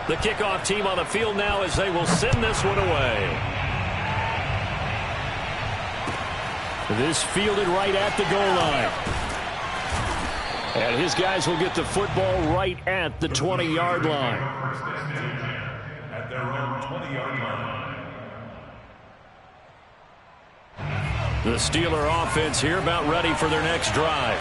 The kickoff team on the field now as they will send this one away. This fielded right at the goal line. And his guys will get the football right at the 20-yard line. At their own 20-yard line. The Steeler offense here about ready for their next drive.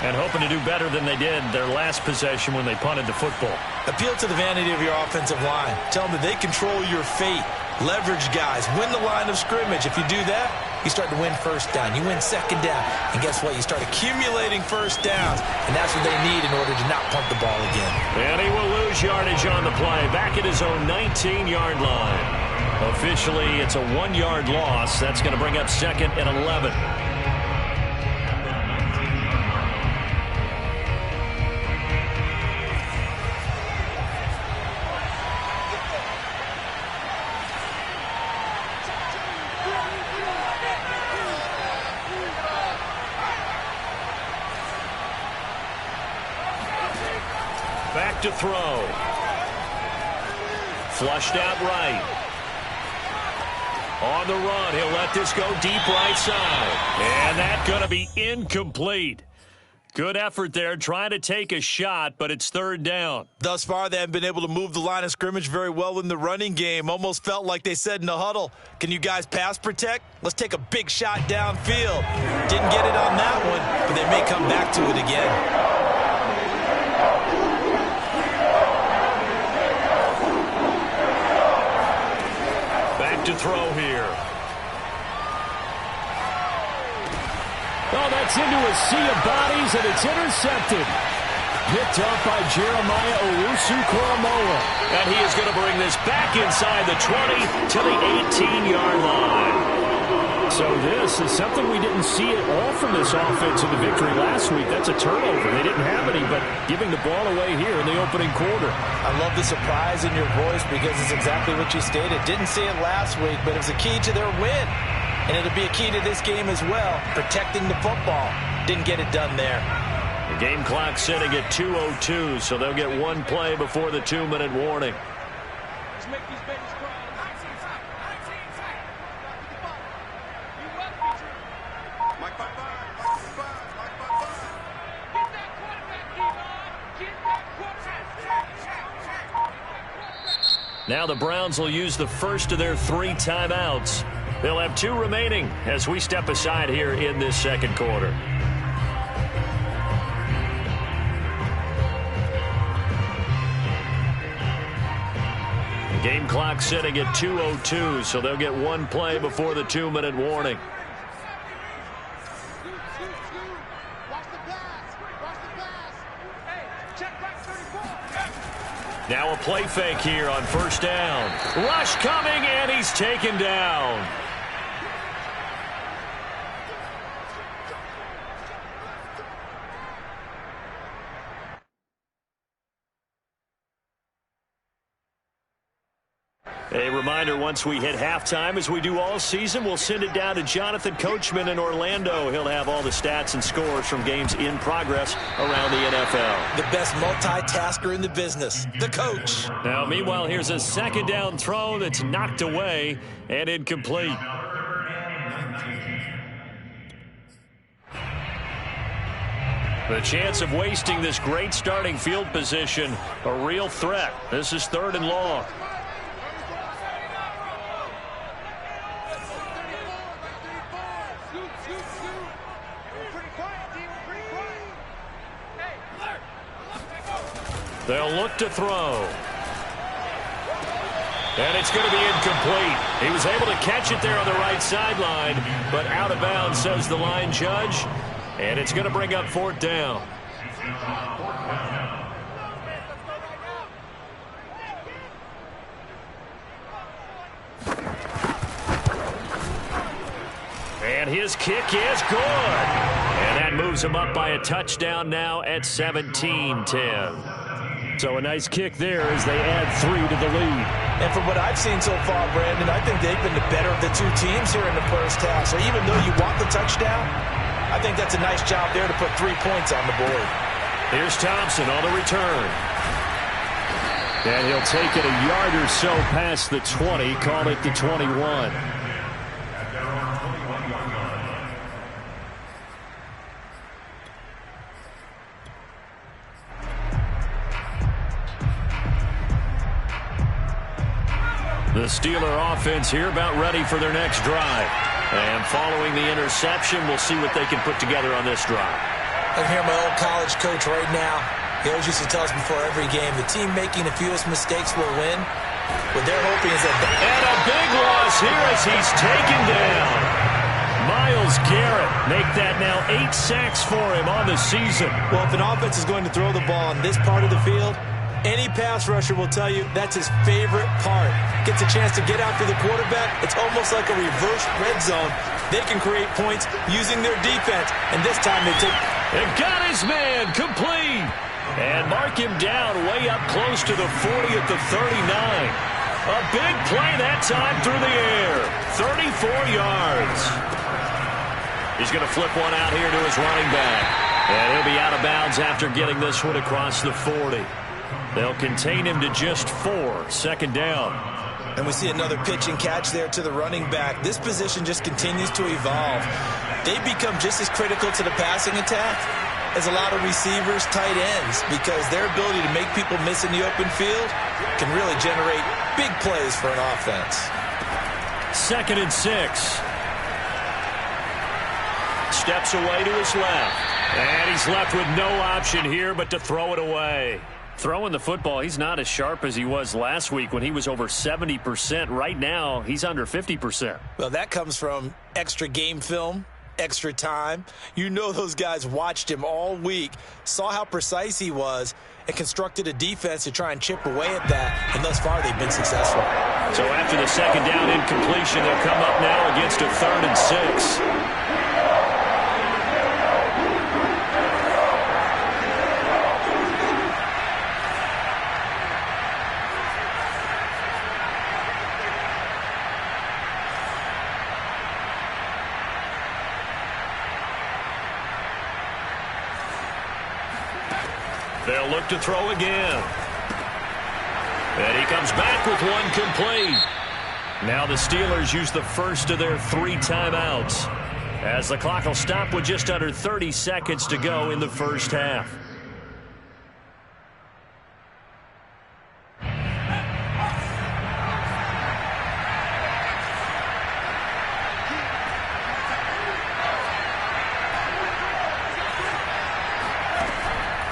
And hoping to do better than they did their last possession when they punted the football. Appeal to the vanity of your offensive line. Tell them that they control your fate. Leverage guys. Win the line of scrimmage. If you do that, you start to win first down. You win second down. And guess what? You start accumulating first downs. And that's what they need in order to not punt the ball again. And he will lose yardage on the play. Back at his own 19-yard line. Officially, it's a 1-yard loss. That's going to bring up 2nd and 11. Back to throw. Flushed out right. On the run, he'll let this go deep right side. And that's going to be incomplete. Good effort there, trying to take a shot, but it's 3rd down. Thus far, they haven't been able to move the line of scrimmage very well in the running game. Almost felt like they said in the huddle, can you guys pass protect? Let's take a big shot downfield. Didn't get it on that one, but they may come back to it again. To throw here. Oh, that's into a sea of bodies, and it's intercepted. Picked up by Jeremiah Owusu-Koramoah. And he is going to bring this back inside the 20 to the 18-yard line. So this is something we didn't see at all from this offense in the victory last week. That's a turnover. They didn't have any, but giving the ball away here in the opening quarter. I love the surprise in your voice because it's exactly what you stated. Didn't see it last week, but it was a key to their win. And it'll be a key to this game as well, protecting the football. Didn't get it done there. The game clock sitting at 2:02, so they'll get one play before the 2-minute warning. Let's make these babies cry. Now the Browns will use the first of their 3 timeouts. They'll have 2 remaining as we step aside here in this second quarter. The game clock sitting at 2:02, so they'll get one play before the 2-minute warning. Now a play fake here on 1st down. Rush coming, and he's taken down. A reminder, once we hit halftime, as we do all season, we'll send it down to Jonathan Coachman in Orlando. He'll have all the stats and scores from games in progress around the NFL. The best multitasker in the business, the coach. Now, meanwhile, here's a 2nd down throw that's knocked away and incomplete. The chance of wasting this great starting field position, a real threat. This is 3rd and long. They'll look to throw. And it's going to be incomplete. He was able to catch it there on the right sideline, but out of bounds, says the line judge. And it's going to bring up 4th down. And his kick is good. And that moves him up by a touchdown now at 17-10. So a nice kick there as they add 3 to the lead. And from what I've seen so far, Brandon, I think they've been the better of the 2 teams here in the first half. So even though you want the touchdown, I think that's a nice job there to put 3 points on the board. Here's Thompson on the return. And he'll take it a yard or so past the 20, call it the 21. The Steeler offense here about ready for their next drive. And following the interception, we'll see what they can put together on this drive. I can hear my old college coach right now. He always used to tell us before every game, the team making the fewest mistakes will win. What they're hoping is that... And a big loss here as he's taken down. Myles Garrett make that now 8 sacks for him on the season. Well, if an offense is going to throw the ball on this part of the field, any pass rusher will tell you that's his favorite part. Gets a chance to get after the quarterback. It's almost like a reverse red zone. They can create points using their defense. And this time they take... And got his man complete. And mark him down way up close to the 40 at the 39. A big play that time through the air. 34 yards. He's going to flip one out here to his running back. And he'll be out of bounds after getting this one across the 40. They'll contain him to just 4. Second down. And we see another pitch and catch there to the running back. This position just continues to evolve. They become just as critical to the passing attack as a lot of receivers, tight ends, because their ability to make people miss in the open field can really generate big plays for an offense. 2nd and 6. Steps away to his left. And he's left with no option here but to throw it away. Throwing the football, he's not as sharp as he was last week when he was over 70%. Right now, he's under 50%. Well, that comes from extra game film, extra time. You know those guys watched him all week, saw how precise he was, and constructed a defense to try and chip away at that, and thus far they've been successful. So after the second down incompletion, they'll come up now against a 3rd and 6. They'll look to throw again. And he comes back with one complete. Now the Steelers use the first of their 3 timeouts, as the clock will stop with just under 30 seconds to go in the first half.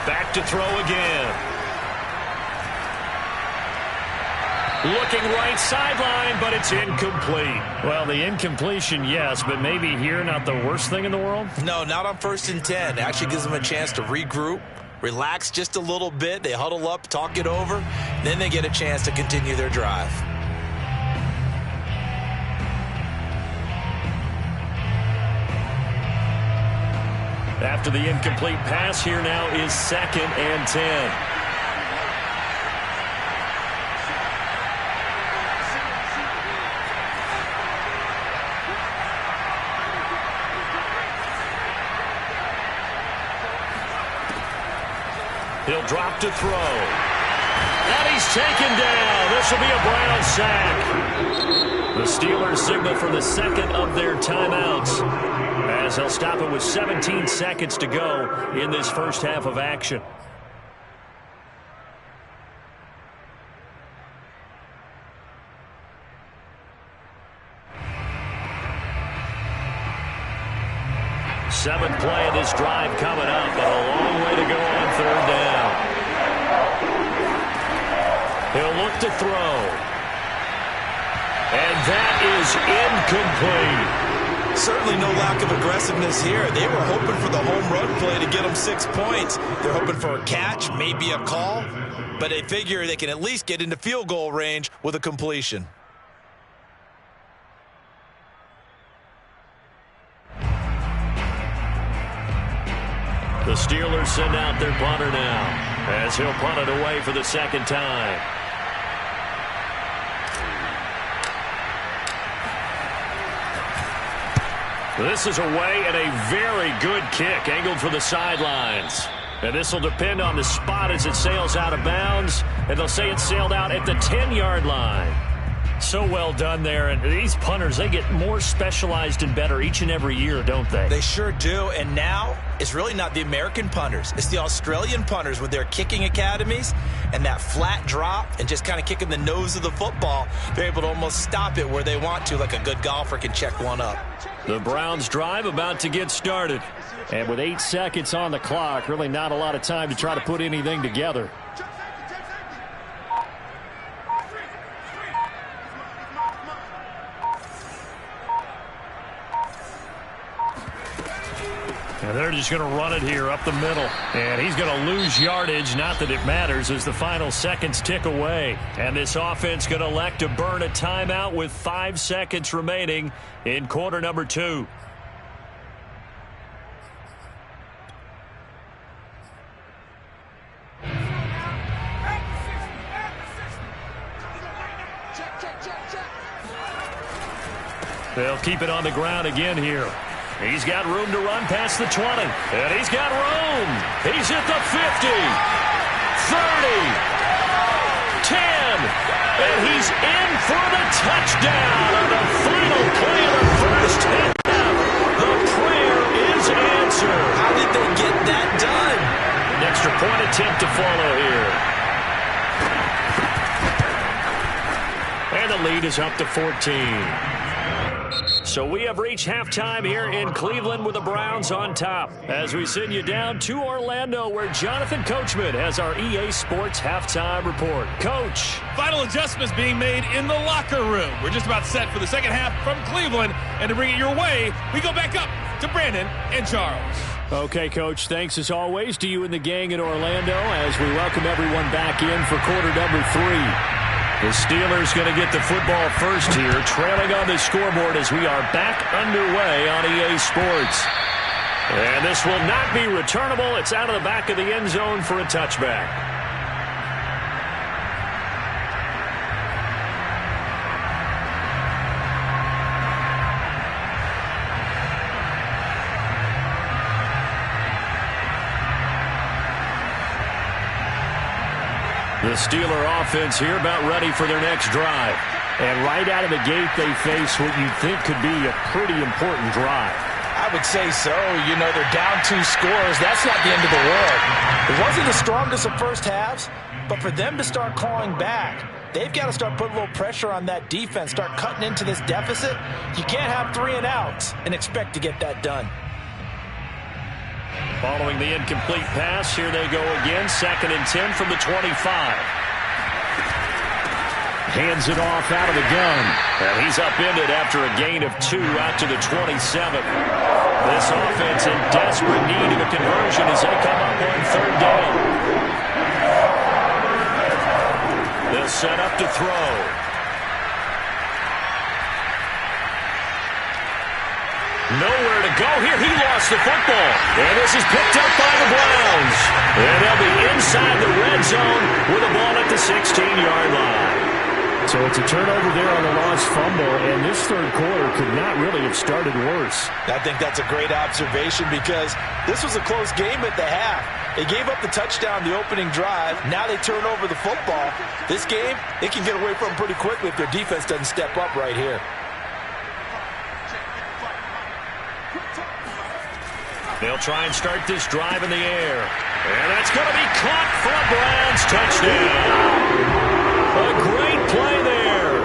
Back to throw again. Looking right sideline, but it's incomplete. Well, the incompletion, yes, but maybe here not the worst thing in the world? No, not on 1st and 10. It actually gives them a chance to regroup, relax just a little bit. They huddle up, talk it over, then they get a chance to continue their drive. After the incomplete pass, here now is 2nd and 10. He'll drop to throw. And he's taken down. This will be a Brown sack. The Steelers signal for the 2nd of their timeouts, as he'll stop it with 17 seconds to go in this first half of action. Seventh play of this drive coming up, but a long way to go on 3rd down. He'll look to throw. And that is incomplete. Certainly no lack of aggressiveness here. They were hoping for the home run play to get them 6 points. They're hoping for a catch, maybe a call, but they figure they can at least get into field goal range with a completion. The Steelers send out their punter now, as he'll punt it away for the 2nd time. This is away, and a very good kick angled for the sidelines. And this will depend on the spot as it sails out of bounds. And they'll say it sailed out at the 10-yard line. So well done there. And these punters, they get more specialized and better each and every year, don't they? They sure do. And now it's really not the American punters. It's the Australian punters with their kicking academies and that flat drop and just kind of kicking the nose of the football. They're able to almost stop it where they want to, like a good golfer can check one up. The Browns drive about to get started. And with 8 seconds on the clock, really not a lot of time to try to put anything together. And they're just going to run it here up the middle. And he's going to lose yardage. Not that it matters as the final seconds tick away. And this offense going to elect to burn a timeout with 5 seconds remaining in quarter number 2. They'll keep it on the ground again here. He's got room to run past the 20. And he's got room. He's at the 50. 30. 10. And he's in for the touchdown on the final play of the first half. The prayer is answered. How did they get that done? An extra point attempt to follow here. And the lead is up to 14. So we have reached halftime here in Cleveland with the Browns on top. As we send you down to Orlando where Jonathan Coachman has our EA Sports halftime report. Coach. Final adjustments being made in the locker room. We're just about set for the second half from Cleveland. And to bring it your way, we go back up to Brandon and Charles. Okay, Coach. Thanks as always to you and the gang in Orlando as we welcome everyone back in for quarter number 3. The Steelers going to get the football first here, trailing on the scoreboard as we are back underway on EA Sports. And this will not be returnable. It's out of the back of the end zone for a touchback. The Steeler offense here about ready for their next drive. And right out of the gate, they face what you think could be a pretty important drive. I would say so. You know, they're down 2 scores. That's not the end of the world. It wasn't the strongest of first halves, but for them to start clawing back, they've got to start putting a little pressure on that defense, start cutting into this deficit. You can't have 3 and outs and expect to get that done. Following the incomplete pass, here they go again. 2nd and 10 from the 25. Hands it off out of the gun. And he's upended after a gain of 2 out to the 27. This offense in desperate need of a conversion as they come up on 3rd down. They'll set up to throw. Nowhere to go here. He lost the football. And this is picked up by the Browns. And they'll be inside the red zone with a ball at the 16-yard line. So it's a turnover there on the lost fumble, and this 3rd quarter could not really have started worse. I think that's a great observation because this was a close game at the half. They gave up the touchdown the opening drive. Now they turn over the football. This game, they can get away from pretty quickly if their defense doesn't step up right here. They'll try and start this drive in the air. And that's going to be caught for a Browns touchdown. A great play there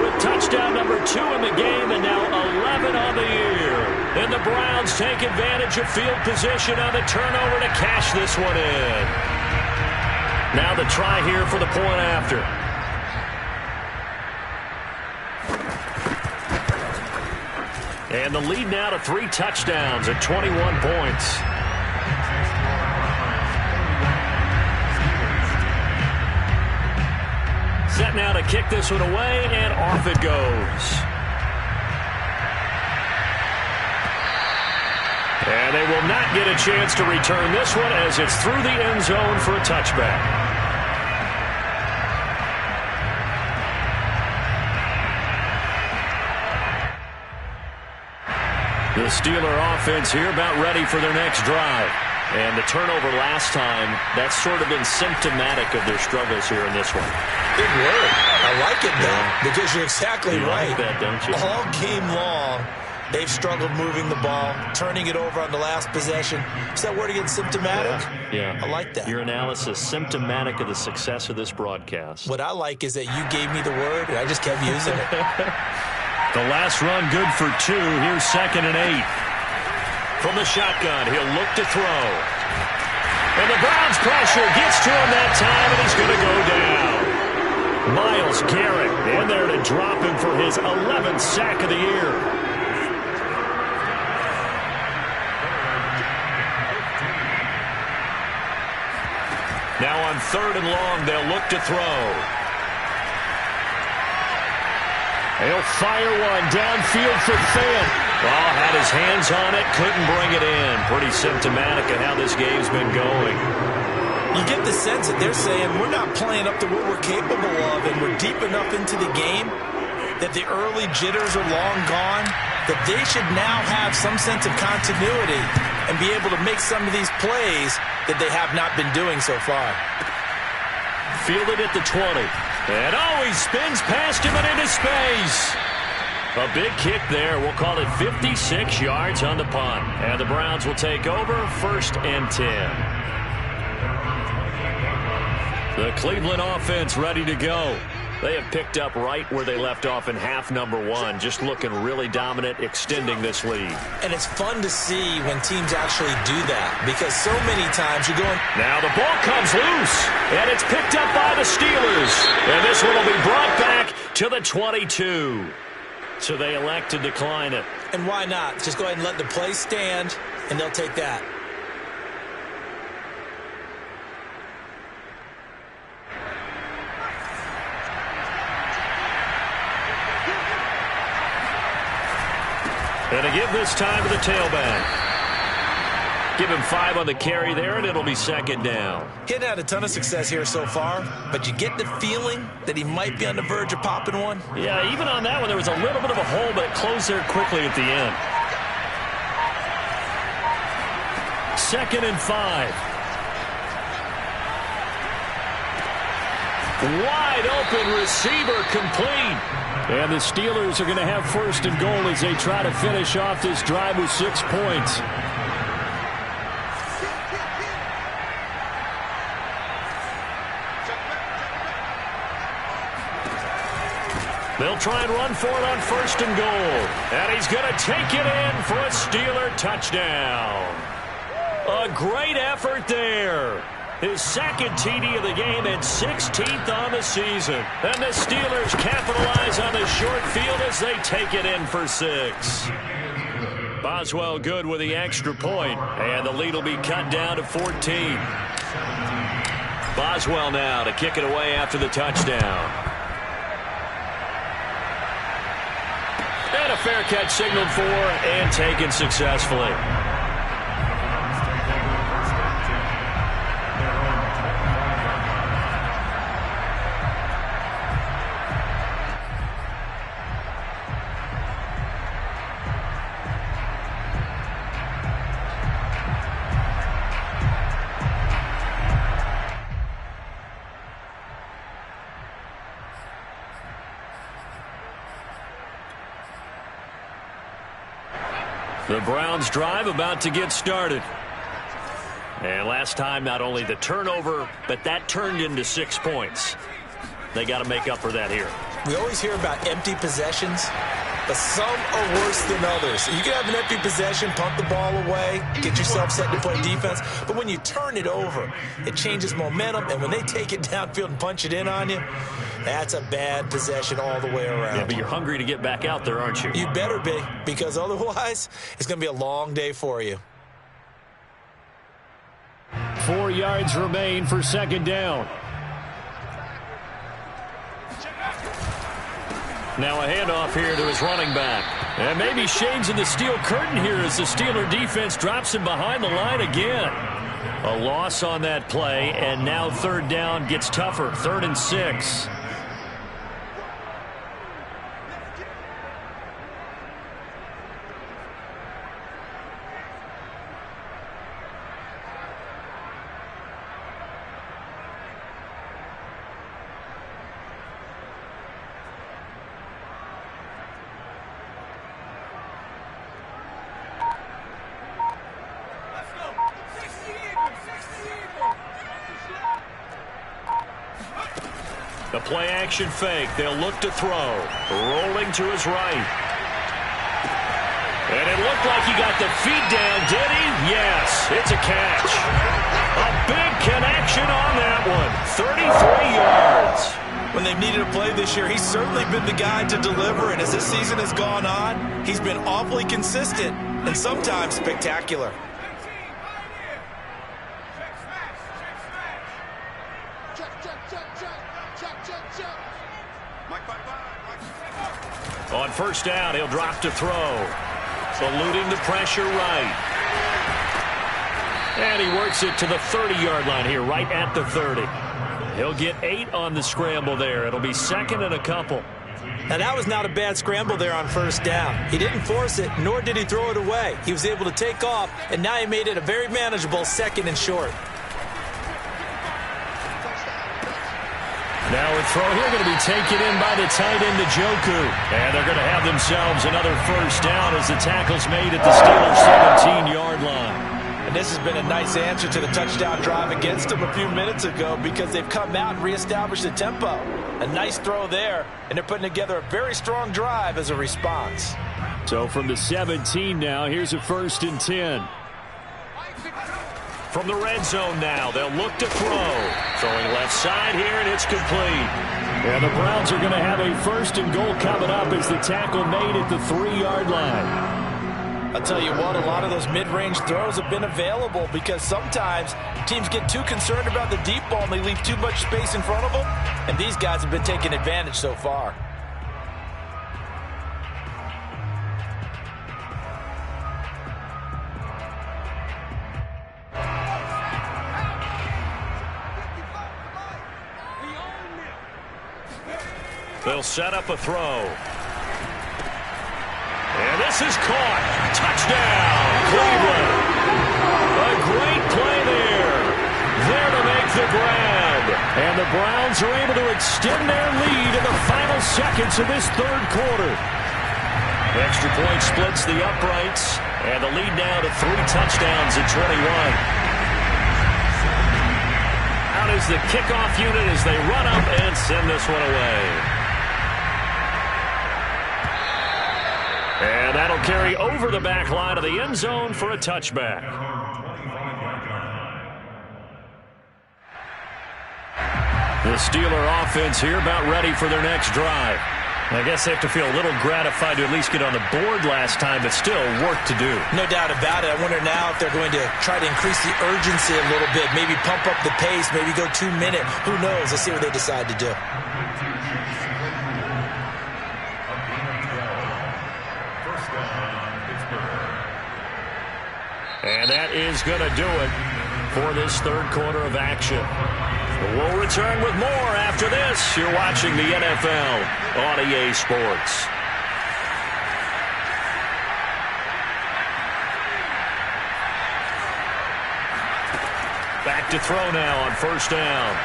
with touchdown number 2 in the game and now 11 on the year. And the Browns take advantage of field position on the turnover to cash this one in. Now the try here for the point after. And the lead now to 3 touchdowns at 21 points. Set now to kick this one away, and off it goes. And they will not get a chance to return this one as it's through the end zone for a touchback. The Steeler offense here about ready for their next drive. And the turnover last time, that's sort of been symptomatic of their struggles here in this one. Good word. I like it, though, because you're exactly right. Like that, don't you? All game long, they've struggled moving the ball, turning it over on the last possession. Is that word again, symptomatic? Yeah. I like that. Your analysis, symptomatic of the success of this broadcast. What I like is that you gave me the word, and I just kept using it. The last run good for 2. Here's 2nd and 8. From the shotgun, he'll look to throw. And the Browns pressure gets to him that time, and he's going to go down. Myles Garrett in there to drop him for his 11th sack of the year. Now on 3rd and long, they'll look to throw. He'll fire one downfield for Fant. Oh, had his hands on it, couldn't bring it in. Pretty symptomatic of how this game's been going. You get the sense that they're saying we're not playing up to what we're capable of, and we're deep enough into the game that the early jitters are long gone, that they should now have some sense of continuity and be able to make some of these plays that they have not been doing so far. Fielded at the 20. And he spins past him and into space. A big kick there. We'll call it 56 yards on the punt. And the Browns will take over 1st and 10. The Cleveland offense ready to go. They have picked up right where they left off in half number 1, just looking really dominant, extending this lead. And it's fun to see when teams actually do that, because so many times you're going... Now the ball comes loose, and it's picked up by the Steelers. And this one will be brought back to the 22. So they elect to decline it. And why not? Just go ahead and let the play stand, and they'll take that. And to give this time to the tailback. Give him 5 on the carry there, and it'll be 2nd down. He hadn't had a ton of success here so far, but you get the feeling that he might be on the verge of popping one. Yeah, even on that one, there was a little bit of a hole, but it closed there quickly at the end. 2nd and 5. Wide open receiver complete. And the Steelers are going to have 1st and goal as they try to finish off this drive with 6 points. They'll try and run for it on 1st and goal. And he's going to take it in for a Steeler touchdown. A great effort there. His 2nd TD of the game and 16th on the season. And the Steelers capitalize on the short field as they take it in for 6. Boswell good with the extra point, and the lead will be cut down to 14. Boswell now to kick it away after the touchdown. And a fair catch signaled for and taken successfully. The Browns drive about to get started. And last time, not only the turnover, but that turned into 6 points. They got to make up for that here. We always hear about empty possessions, but some are worse than others. You can have an empty possession, pump the ball away, get yourself set to play defense, but when you turn it over, it changes momentum, and when they take it downfield and punch it in on you, that's a bad possession all the way around. Yeah, but you're hungry to get back out there, aren't you? You better be, because otherwise, it's going to be a long day for you. 4 yards remain for 2nd down. Now a handoff here to his running back. And maybe shades in the steel curtain here as the Steeler defense drops him behind the line again. A loss on that play, and now 3rd down gets tougher. 3rd and 6. play action fake. They'll look to throw. Rolling to his right. And it looked like he got the feet down, did he? Yes, it's a catch. A big connection on that one. 33 yards. When they've needed a play this year, he's certainly been the guy to deliver. And as this season has gone on, he's been awfully consistent and sometimes spectacular. On first down, he'll drop to throw. Eluding the pressure right. And he works it to the 30-yard line here, right at the 30. He'll get 8 on the scramble there. It'll be second and a couple. Now, that was not a bad scramble there on first down. He didn't force it, nor did he throw it away. He was able to take off, and now he made it a very manageable second and short. Now a throw here going to be taken in by the tight end, Njoku. And they're going to have themselves another first down as the tackle's made at the Steelers' 17-yard line. And this has been a nice answer to the touchdown drive against them a few minutes ago because they've come out and reestablished the tempo. A nice throw there, and they're putting together a very strong drive as a response. So from the 17 now, here's a first and 10. From the red zone now, they'll look to throw. Throwing left side here, and it's complete. And the Browns are going to have a first and goal coming up as the tackle made at the 3-yard line. I'll tell you what, a lot of those mid-range throws have been available because sometimes teams get too concerned about the deep ball and they leave too much space in front of them. And these guys have been taking advantage so far. They'll set up a throw. And this is caught. Touchdown, Cleveland. A great play there. There to make the grab. And the Browns are able to extend their lead in the final seconds of this third quarter. Extra point splits the uprights. And the lead now to 3 touchdowns at 21. Out is the kickoff unit as they run up and send this one away. And that'll carry over the back line of the end zone for a touchback. The Steeler offense here about ready for their next drive. I guess they have to feel a little gratified to at least get on the board last time, but still work to do. No doubt about it. I wonder now if they're going to try to increase the urgency a little bit, maybe pump up the pace, maybe go 2 minute. Who knows? Let's see what they decide to do. And that is going to do it for this third quarter of action. We'll return with more after this. You're watching the NFL on EA Sports. Back to throw now on first down.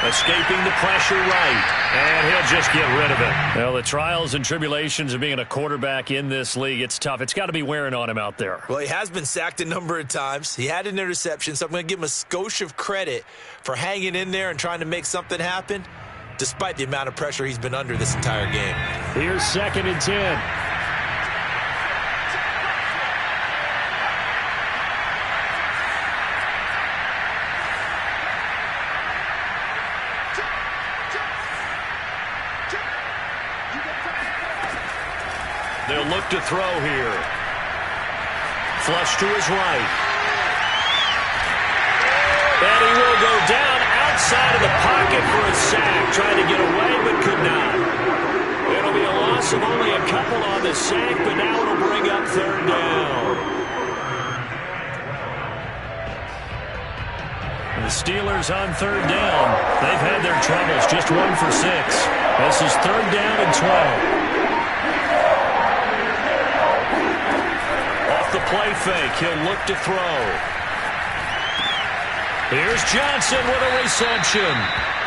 Escaping the pressure right. And he'll just get rid of it. Well, the trials and tribulations of being a quarterback in this league, it's tough. It's got to be wearing on him out there. Well, he has been sacked a number of times. He had an interception, so I'm going to give him a skosh of credit for hanging in there and trying to make something happen, despite the amount of pressure he's been under this entire game. Here's second and 10. They'll look to throw here. Flush to his right. And he will go down outside of the pocket for a sack. Trying to get away, but could not. It'll be a loss of only a couple on the sack, but now it'll bring up third down. And the Steelers on third down. They've had their troubles. Just 1 for 6. This is third down and 12. The play fake. He'll look to throw. Here's Johnson with a reception.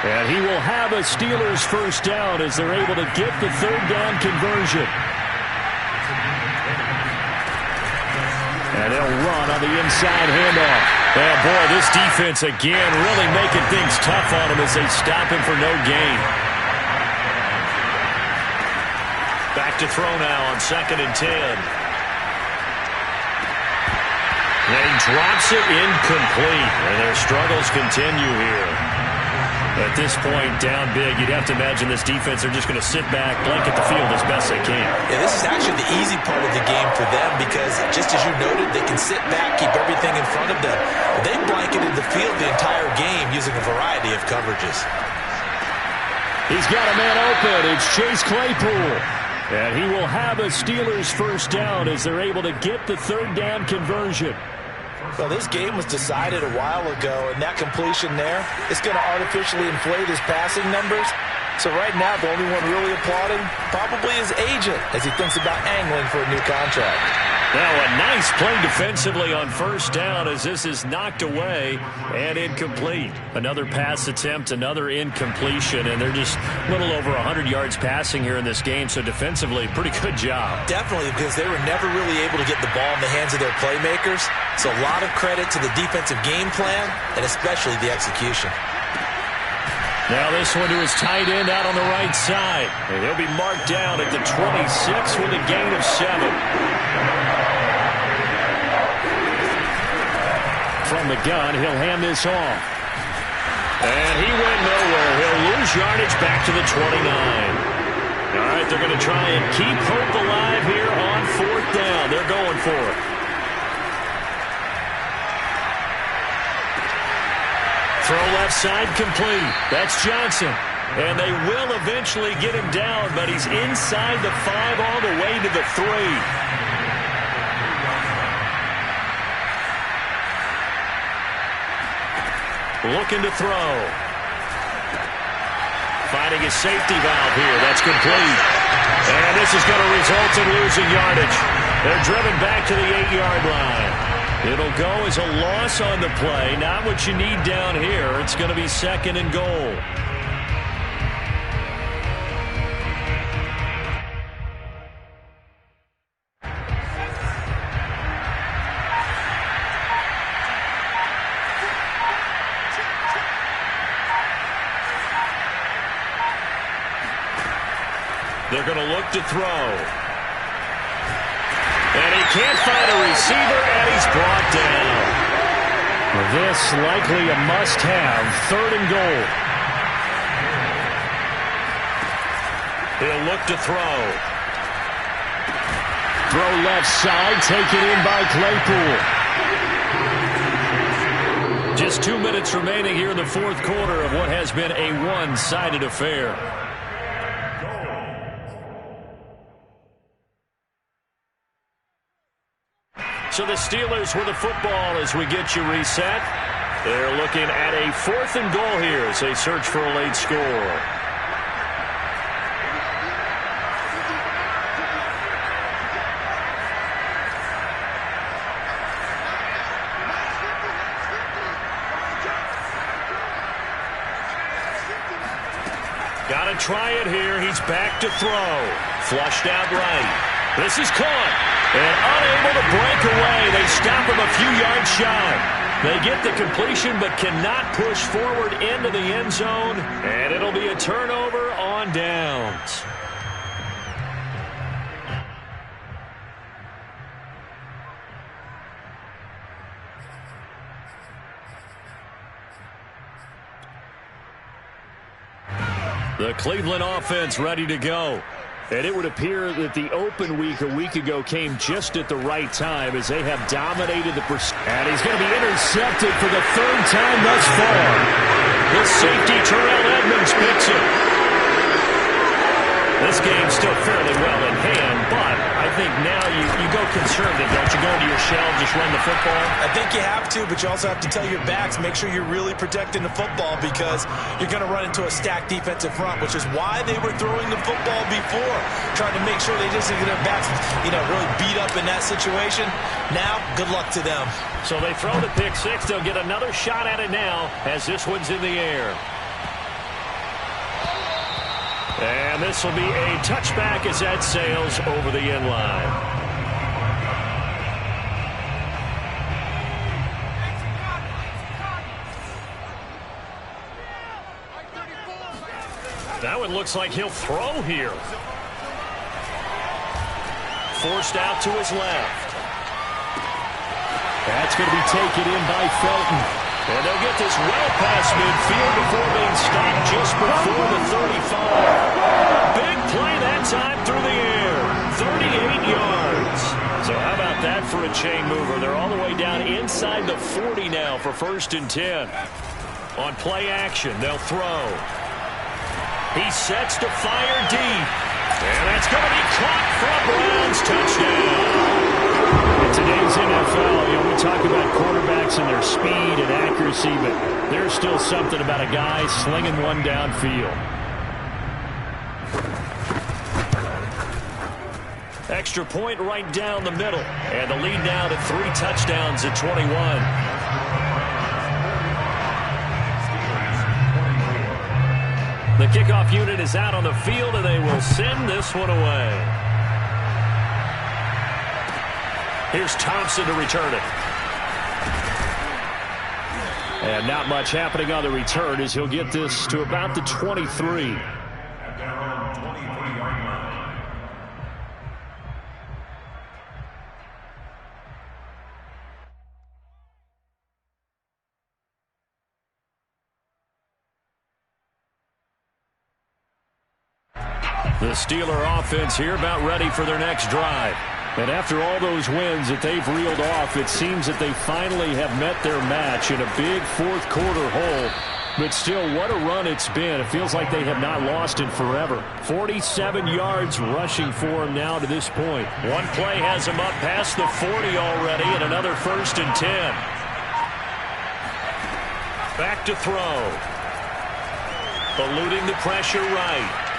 And he will have a Steelers first down as they're able to get the third down conversion. And they'll run on the inside handoff. And boy, this defense again really making things tough on him as they stop him for no gain. Back to throw now on 2nd and 10. And he drops it incomplete. And their struggles continue here. At this point, down big, you'd have to imagine this defense are just going to sit back, blanket the field as best they can. Yeah, this is actually the easy part of the game for them because, just as you noted, they can sit back, keep everything in front of them. They blanketed the field the entire game using a variety of coverages. He's got a man open. It's Chase Claypool. And he will have a Steelers first down as they're able to get the 3rd down conversion. Well, this game was decided a while ago, and that completion there, it's going to artificially inflate his passing numbers. So right now, the only one really applauding probably his agent as he thinks about angling for a new contract. Now a nice play defensively on 1st down as this is knocked away and incomplete. Another pass attempt, another incompletion, and they're just a little over 100 yards passing here in this game, so defensively, pretty good job. Definitely, because they were never really able to get the ball in the hands of their playmakers. So a lot of credit to the defensive game plan and especially the execution. Now this one to his tight end out on the right side. And he'll be marked down at the 26 with a gain of 7. From the gun, he'll hand this off. And he went nowhere. He'll lose yardage back to the 29. All right, they're going to try and keep hope alive here on 4th down. They're going for it. Throw left side complete. That's Johnson. And they will eventually get him down, but he's inside the 5 all the way to the 3. Looking to throw. Finding his safety valve here. That's complete. And this is going to result in losing yardage. They're driven back to the 8-yard line. It'll go as a loss on the play. Not what you need down here. It's going to be 2nd and goal. They're going to look to throw. And he can't find a receiver, and he's brought down. This likely a must-have, 3rd and goal. He'll look to throw. Throw left side, taken in by Claypool. Just 2 minutes remaining here in the 4th quarter of what has been a one-sided affair. So the Steelers with the football as we get you reset. They're looking at a 4th and goal here as they search for a late score. Got to try it here. He's back to throw. Flushed out right. This is caught. And unable to break away. They stop him a few yards shy. They get the completion but cannot push forward into the end zone. And it'll be a turnover on downs. The Cleveland offense ready to go. And it would appear that the open week a week ago came just at the right time as they have dominated the And he's going to be intercepted for the 3rd time thus far. The safety, Terrell Edmonds, picks it. This game's still fairly well in hand, but I think now you go conservative, don't you? Go into your shell, just run the football? I think you have to, but you also have to tell your backs, make sure you're really protecting the football because you're going to run into a stacked defensive front, which is why they were throwing the football before, trying to make sure they just get their backs, really beat up in that situation. Now, good luck to them. So they throw the pick 6. They'll get another shot at it now as this one's in the air. And this will be a touchback as that sails over the end line. Now it looks like he'll throw here. Forced out to his left. That's going to be taken in by Felton. And they'll get this well past midfield before being stopped just before the 35. Big play that time through the air. 38 yards. So how about that for a chain mover? They're all the way down inside the 40 now for 1st and 10. On play action, they'll throw. He sets to fire deep. And that's going to be caught for a Browns touchdown. In today's NFL, we talk about quarterbacks and their speed and accuracy, but there's still something about a guy slinging one downfield. Extra point right down the middle. And the lead now to 3 touchdowns at 21. The kickoff unit is out on the field, and they will send this one away. Here's Thompson to return it. And not much happening on the return as he'll get this to about the 23. At their own 23-yard line. The Steeler offense here about ready for their next drive. And after all those wins that they've reeled off, it seems that they finally have met their match in a big fourth-quarter hole. But still, what a run it's been. It feels like they have not lost in forever. 47 yards rushing for them now to this point. One play has them up past the 40 already, and another 1st and 10. Back to throw. Eluding the pressure right.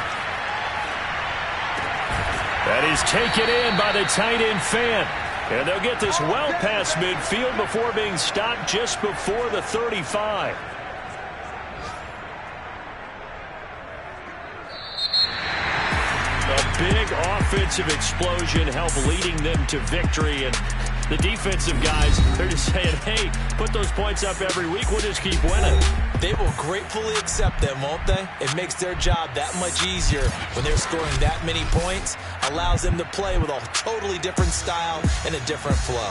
That is taken in by the tight end Fant. And they'll get this well past midfield before being stopped just before the 35. A big offensive explosion helped leading them to victory. And the defensive guys, they're just saying, hey, put those points up every week. We'll just keep winning. They will gratefully accept them, won't they? It makes their job that much easier when they're scoring that many points. Allows them to play with a totally different style and a different flow.